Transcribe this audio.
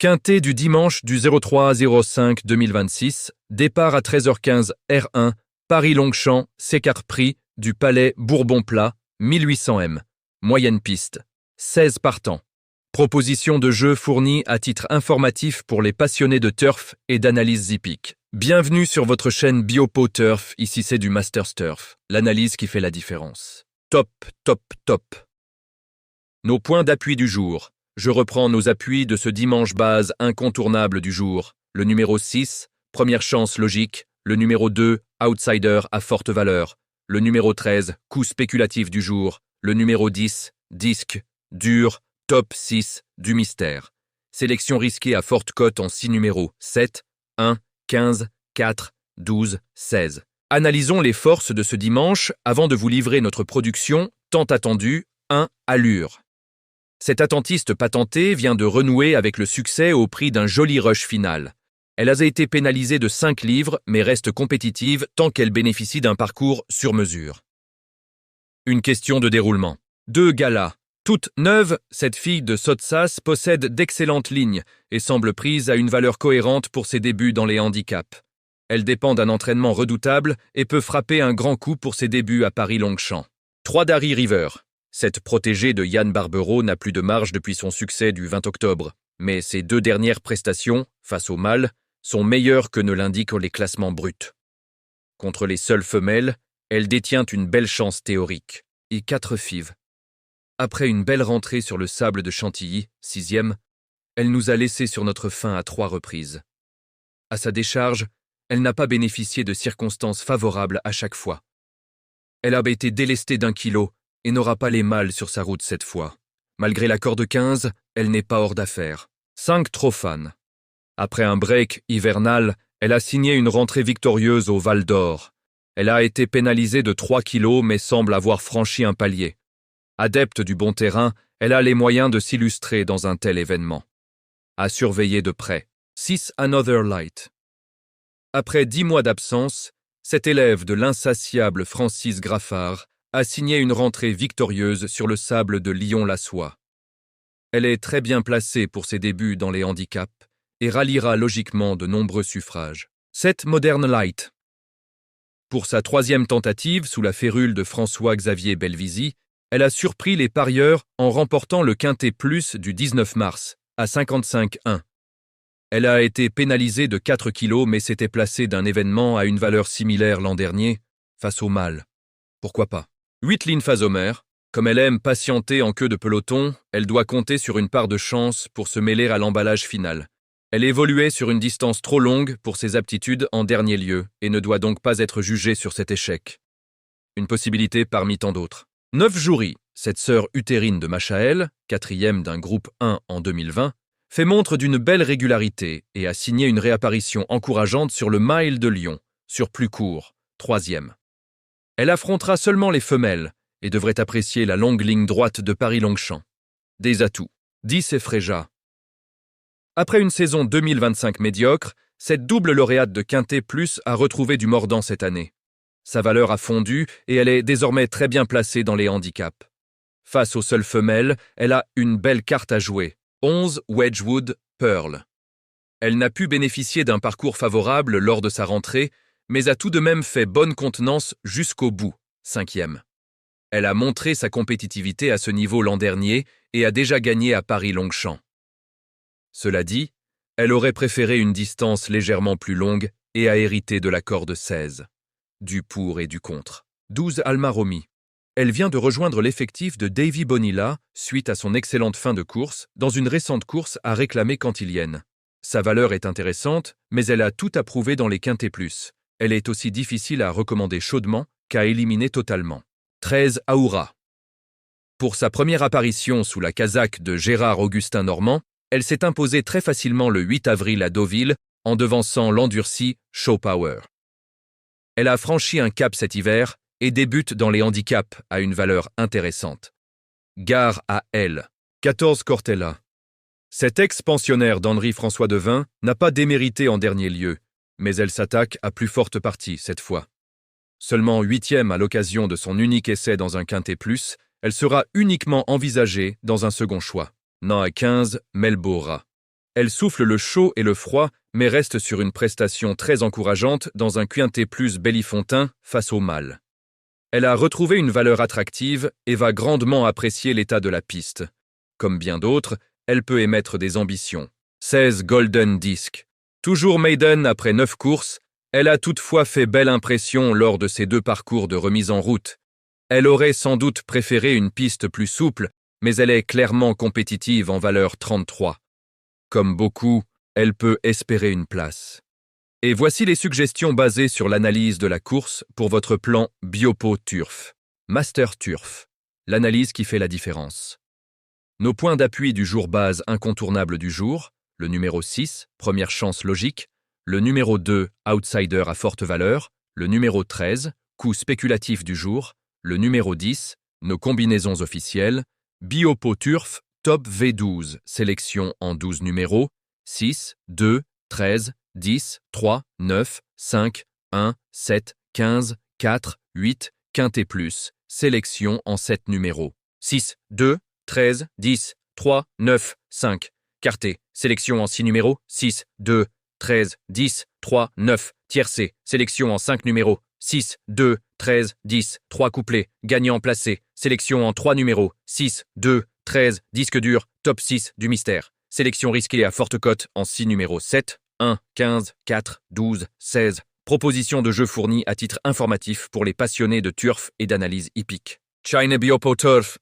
Quintet du dimanche du 03-05-2026, départ à 13h15 R1, Paris-Longchamp, s'écart prix du Palais Bourbon-Plat, 1800 m. Moyenne piste, 16 partants. Proposition de jeu fournie à titre informatif pour les passionnés de turf et d'analyse hippique. Bienvenue sur votre chaîne Biopo Turf, ici c'est du Masters Turf, l'analyse qui fait la différence. Top, top, top. Nos points d'appui du jour. Je reprends nos appuis de ce dimanche base incontournable du jour. Le numéro 6, première chance logique. Le numéro 2, outsider à forte valeur. Le numéro 13, coup spéculatif du jour. Le numéro 10, disque, dur, top 6, du mystère. Sélection risquée à forte cote en 6 numéros. 7, 1, 15, 4, 12, 16. Analysons les forces de ce dimanche avant de vous livrer notre production tant attendue, 1, allure. Cette attentiste patentée vient de renouer avec le succès au prix d'un joli rush final. Elle a été pénalisée de 5 livres mais reste compétitive tant qu'elle bénéficie d'un parcours sur mesure. Une question de déroulement. 2 galas. Toute neuve, cette fille de Sotsas possède d'excellentes lignes et semble prise à une valeur cohérente pour ses débuts dans les handicaps. Elle dépend d'un entraînement redoutable et peut frapper un grand coup pour ses débuts à Paris-Longchamp. 3 Dari River. Cette protégée de Yann Barbero n'a plus de marge depuis son succès du 20 octobre, mais ses 2 dernières prestations, face au mâle, sont meilleures que ne l'indiquent les classements bruts. Contre les seules femelles, elle détient une belle chance théorique, et 4 fives. Après une belle rentrée sur le sable de Chantilly, 6e, elle nous a laissé sur notre faim à 3 reprises. À sa décharge, elle n'a pas bénéficié de circonstances favorables à chaque fois. Elle a été délestée d'1 kilo et n'aura pas les mâles sur sa route cette fois. Malgré la corde 15, elle n'est pas hors d'affaire. 5 Trophane. Après un break hivernal, elle a signé une rentrée victorieuse au Val d'Or. Elle a été pénalisée de 3 kilos mais semble avoir franchi un palier. Adepte du bon terrain, elle a les moyens de s'illustrer dans un tel événement. À surveiller de près. 6 Another Light. Après 10 mois d'absence, cet élève de l'insatiable Francis Graffard a signé une rentrée victorieuse sur le sable de Lyon-la-Soie. Elle est très bien placée pour ses débuts dans les handicaps et ralliera logiquement de nombreux suffrages. 7 Modern Light. Pour sa 3e tentative sous la férule de François-Xavier Belvisi, elle a surpris les parieurs en remportant le Quintet Plus du 19 mars, à 55,1. Elle a été pénalisée de 4 kilos mais s'était placée d'un événement à une valeur similaire l'an dernier, face au mâle. Pourquoi pas? 8 Lymphasomer. Comme elle aime patienter en queue de peloton, elle doit compter sur une part de chance pour se mêler à l'emballage final. Elle évoluait sur une distance trop longue pour ses aptitudes en dernier lieu et ne doit donc pas être jugée sur cet échec. Une possibilité parmi tant d'autres. 9 Jouri, cette sœur utérine de Machael, 4e d'un groupe 1 en 2020, fait montre d'une belle régularité et a signé une réapparition encourageante sur le Mile de Lyon, sur plus court, 3e. Elle affrontera seulement les femelles et devrait apprécier la longue ligne droite de Paris-Longchamp. Des atouts. 10 Efréja. Après une saison 2025 médiocre, cette double lauréate de Quintet Plus a retrouvé du mordant cette année. Sa valeur a fondu et elle est désormais très bien placée dans les handicaps. Face aux seules femelles, elle a une belle carte à jouer. 11 Wedgwood Pearl. Elle n'a pu bénéficier d'un parcours favorable lors de sa rentrée, mais a tout de même fait bonne contenance jusqu'au bout, 5e. Elle a montré sa compétitivité à ce niveau l'an dernier et a déjà gagné à Paris-Longchamp. Cela dit, elle aurait préféré une distance légèrement plus longue et a hérité de la corde 16. Du pour et du contre. 12 Alma Romy. Elle vient de rejoindre l'effectif de Davy Bonilla suite à son excellente fin de course dans une récente course à réclamer cantilienne. Sa valeur est intéressante, mais elle a tout à prouver dans les Quintets Plus. Elle est aussi difficile à recommander chaudement qu'à éliminer totalement. 13 Aoura. Pour sa première apparition sous la casaque de Gérard-Augustin Normand, elle s'est imposée très facilement le 8 avril à Deauville en devançant l'endurci Show Power. Elle a franchi un cap cet hiver et débute dans les handicaps à une valeur intéressante. Gare à elle. 14 Cortella. Cet ex-pensionnaire d'Henri-François Devin n'a pas démérité en dernier lieu, mais elle s'attaque à plus forte partie cette fois. Seulement 8e à l'occasion de son unique essai dans un Quintet Plus, elle sera uniquement envisagée dans un second choix. Non à 15, Melbora. Elle souffle le chaud et le froid, mais reste sur une prestation très encourageante dans un quintet plus Bellifontain face au mâle. Elle a retrouvé une valeur attractive et va grandement apprécier l'état de la piste. Comme bien d'autres, elle peut émettre des ambitions. 16 Golden Disc. Toujours maiden après 9 courses, elle a toutefois fait belle impression lors de ses 2 parcours de remise en route. Elle aurait sans doute préféré une piste plus souple, mais elle est clairement compétitive en valeur 33. Comme beaucoup, elle peut espérer une place. Et voici les suggestions basées sur l'analyse de la course pour votre plan Biopo Turf. Master Turf. L'analyse qui fait la différence. Nos points d'appui du jour base incontournables du jour, le numéro 6, première chance logique, le numéro 2, outsider à forte valeur, le numéro 13, coup spéculatif du jour, le numéro 10, nos combinaisons officielles, Biopo Turf, top V12, sélection en 12 numéros, 6, 2, 13, 10, 3, 9, 5, 1, 7, 15, 4, 8, quintet plus, sélection en 7 numéros. 6, 2, 13, 10, 3, 9, 5. Quartet, sélection en 6 numéros, 6, 2, 13, 10, 3, 9. Tiercé, sélection en 5 numéros, 6, 2, 13, 10, 3 couplets. Gagnant placé, sélection en 3 numéros, 6, 2, 13, disque dur, top 6 du mystère. Sélection risquée à forte cote en 6 numéros, 7, 1, 15, 4, 12, 16. Proposition de jeu fournie à titre informatif pour les passionnés de turf et d'analyse hippique. China Biopo Turf.